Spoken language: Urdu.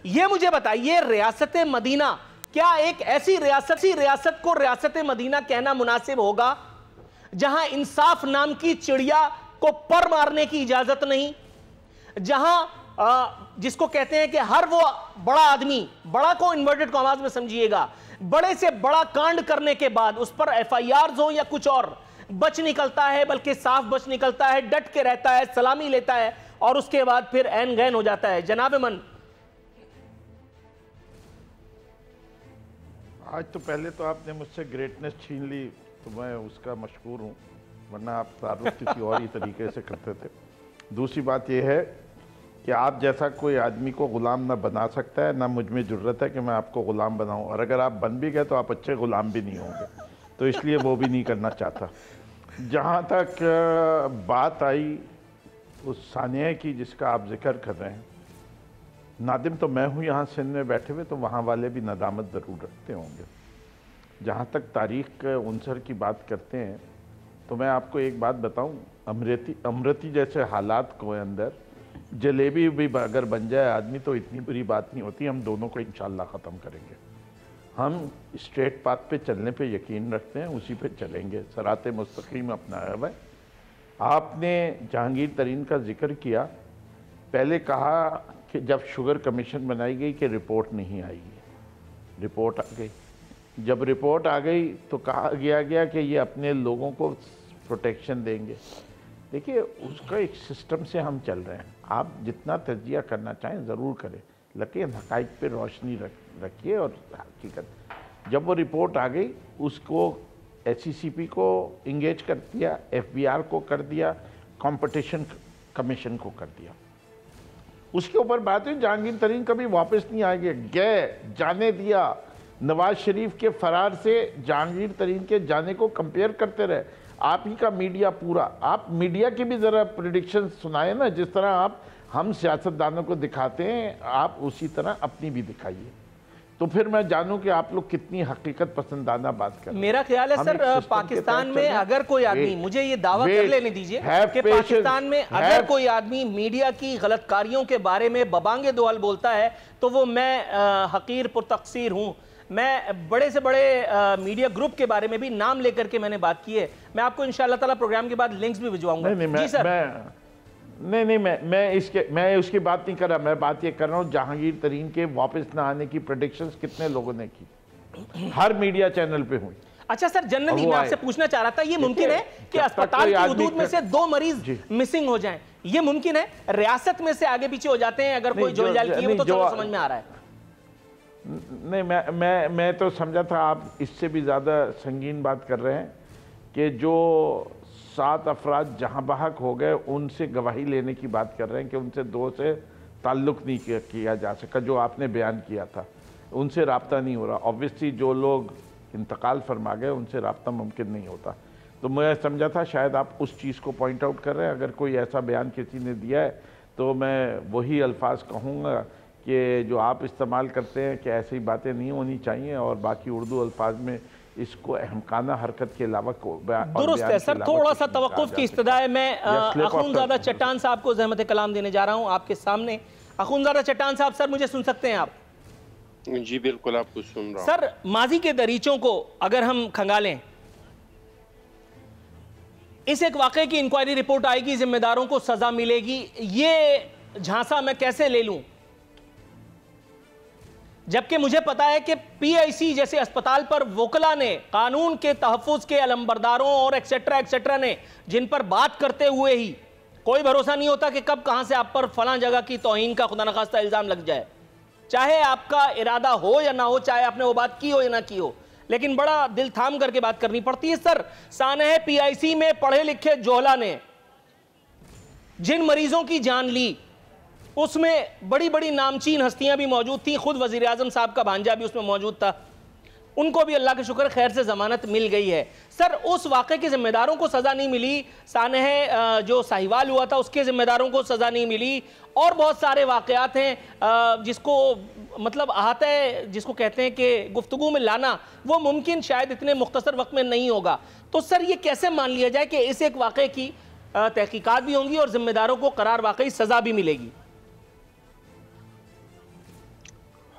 یہ مجھے بتائیے ریاست مدینہ کیا ایک ایسی ریاست کو ریاست مدینہ کہنا مناسب ہوگا جہاں انصاف نام کی چڑیا کو پر مارنے کی اجازت نہیں، جہاں جس کو کہتے ہیں کہ ہر وہ بڑا آدمی، بڑا کو انورٹڈ کاماز میں سمجھیے گا، بڑے سے بڑا کانڈ کرنے کے بعد اس پر ایف آئی آرز ہوں یا کچھ اور بچ نکلتا ہے، بلکہ صاف بچ نکلتا ہے، ڈٹ کے رہتا ہے، سلامی لیتا ہے اور اس کے بعد پھر عین غین ہو جاتا ہے۔ جناب من، آج تو پہلے تو آپ نے مجھ سے گریٹنس چھین لی تو میں اس کا مشکور ہوں، ورنہ آپ تعارف کسی اور ہی طریقے سے کرتے تھے۔ دوسری بات یہ ہے کہ آپ جیسا کوئی آدمی کو غلام نہ بنا سکتا ہے، نہ مجھ میں جرت ہے کہ میں آپ کو غلام بناؤں، اور اگر آپ بن بھی گئے تو آپ اچھے غلام بھی نہیں ہوں گے، تو اس لیے وہ بھی نہیں کرنا چاہتا۔ جہاں تک بات آئی اس ثانیہ کی جس کا آپ ذکر کر رہے ہیں، نادم تو میں ہوں یہاں سندھ میں بیٹھے ہوئے، تو وہاں والے بھی ندامت ضرور رکھتے ہوں گے۔ جہاں تک تاریخ کے عنصر کی بات کرتے ہیں تو میں آپ کو ایک بات بتاؤں، امرتی جیسے حالات کو اندر جلیبی بھی اگر بن جائے آدمی تو اتنی بری بات نہیں ہوتی، ہم دونوں کو انشاءاللہ ختم کریں گے۔ ہم اسٹریٹ پاتھ پہ چلنے پہ یقین رکھتے ہیں، اسی پہ چلیں گے، صراط مستقیم اپنایا ہوا ہے۔ آپ نے جہانگیر ترین کا ذکر کیا، پہلے کہا کہ جب شوگر کمیشن بنائی گئی کہ رپورٹ نہیں آئی ہے، رپورٹ آ گئی۔ جب رپورٹ آ گئی تو کہا گیا کہ یہ اپنے لوگوں کو پروٹیکشن دیں گے۔ دیکھیے اس کا ایک سسٹم سے ہم چل رہے ہیں، آپ جتنا تجزیہ کرنا چاہیں ضرور کریں، لیکن حقائق پہ روشنی رکھیے اور حقیقت۔ جب وہ رپورٹ آ گئی اس کو ایس سی سی پی کو انگیج کر دیا، ایف بی آر کو کر دیا، کمپٹیشن کمیشن کو کر دیا۔ اس کے اوپر بات ہے جہانگیر ترین کبھی واپس نہیں آئے گئے، جانے دیا۔ نواز شریف کے فرار سے جہانگیر ترین کے جانے کو کمپیئر کرتے رہے۔ آپ ہی کا میڈیا پورا، آپ میڈیا کی بھی ذرا پریڈکشن سنائیں نا، جس طرح آپ ہم سیاستدانوں کو دکھاتے ہیں آپ اسی طرح اپنی بھی دکھائیے، تو پھر میں جانوں کہ آپ لوگ کتنی حقیقت پسندانہ بات کریں۔ میرا خیال ہے سر پاکستان میں اگر کوئی آدمی، مجھے یہ دعویٰ کر لینے دیجئے کہ پاکستان میں اگر کوئی آدمی میڈیا کی غلط کاریوں کے بارے میں ببانگ دوال بولتا ہے تو وہ میں حقیر پر تقصیر ہوں۔ میں بڑے سے بڑے میڈیا گروپ کے بارے میں بھی نام لے کر کے میں نے بات کی ہے، میں آپ کو انشاءاللہ تعالیٰ پروگرام کے بعد لنکس بھی بھجواؤں گا۔ جی سر۔ نہیں میں اس کی بات نہیں کر رہا، میں بات یہ کر رہا ہوں جہانگیر ترین کے واپس نہ آنے کی پریڈکشنز کتنے لوگوں نے کی، ہر میڈیا چینل پہ ہوئی۔ اچھا سر، جنرلی میں آپ سے پوچھنا چاہ رہا تھا، یہ ممکن ہے کہ اسپتال کی حدود میں سے 2 مریض مسنگ ہو جائیں، یہ ممکن ہے؟ ریاست میں سے آگے پیچھے ہو جاتے ہیں اگر کوئی جول جال کی ہے، وہ تو چلو سمجھ میں آ رہا ہے۔ نہیں میں تو سمجھا تھا آپ اس سے بھی زیادہ سنگین بات کر رہے ہیں کہ جو 7 افراد جہاں بحق ہو گئے ان سے گواہی لینے کی بات کر رہے ہیں کہ ان سے 2 سے تعلق نہیں کیا جا سکا، جو آپ نے بیان کیا تھا ان سے رابطہ نہیں ہو رہا۔ اوبویسلی جو لوگ انتقال فرما گئے ان سے رابطہ ممکن نہیں ہوتا، تو میں سمجھا تھا شاید آپ اس چیز کو پوائنٹ آؤٹ کر رہے ہیں۔ اگر کوئی ایسا بیان کسی نے دیا ہے تو میں وہی الفاظ کہوں گا کہ جو آپ استعمال کرتے ہیں کہ ایسی باتیں نہیں ہونی چاہیے، اور باقی اردو الفاظ میں اس کو احمقانہ حرکت کے علاوہ درست ہے سر۔ تھوڑا سا توقف کی استدعا ہے، میں اخونزادہ چٹان صاحب کو زحمت کلام دینے جا رہا ہوں آپ کے سامنے۔ اخونزادہ چٹان صاحب، سر مجھے سن سکتے ہیں آپ؟ جی بالکل آپ کو سن رہا ہوں۔ سر ماضی کے دریچوں کو اگر ہم کھنگالیں، اس ایک واقعے کی انکوائری رپورٹ آئے گی، ذمہ داروں کو سزا ملے گی، یہ جھانسا میں کیسے لے لوں؟ جبکہ مجھے پتا ہے کہ پی آئی سی جیسے اسپتال پر وکلا نے، قانون کے تحفظ کے علمبرداروں اور ایکسیٹرا نے، جن پر بات کرتے ہوئے ہی کوئی بھروسہ نہیں ہوتا کہ کب کہاں سے آپ پر فلاں جگہ کی توہین کا خدا نخواستہ الزام لگ جائے، چاہے آپ کا ارادہ ہو یا نہ ہو، چاہے آپ نے وہ بات کی ہو یا نہ کی ہو، لیکن بڑا دل تھام کر کے بات کرنی پڑتی ہے۔ سر سانحہ پی آئی سی میں پڑھے لکھے جوہلا نے جن مریضوں کی جان لی، اس میں بڑی بڑی نامچین ہستیاں بھی موجود تھیں، خود وزیر اعظم صاحب کا بھانجا بھی اس میں موجود تھا، ان کو بھی اللہ کے شکر خیر سے ضمانت مل گئی ہے۔ سر اس واقعے کے ذمہ داروں کو سزا نہیں ملی، سانحہ جو ساہیوال ہوا تھا اس کے ذمہ داروں کو سزا نہیں ملی، اور بہت سارے واقعات ہیں جس کو مطلب احاطہ ہے، جس کو کہتے ہیں کہ گفتگو میں لانا وہ ممکن شاید اتنے مختصر وقت میں نہیں ہوگا۔ تو سر یہ کیسے مان لیا جائے کہ اس ایک واقعے کی تحقیقات بھی ہوں گی اور ذمہ داروں کو قرار واقعی سزا بھی ملے گی؟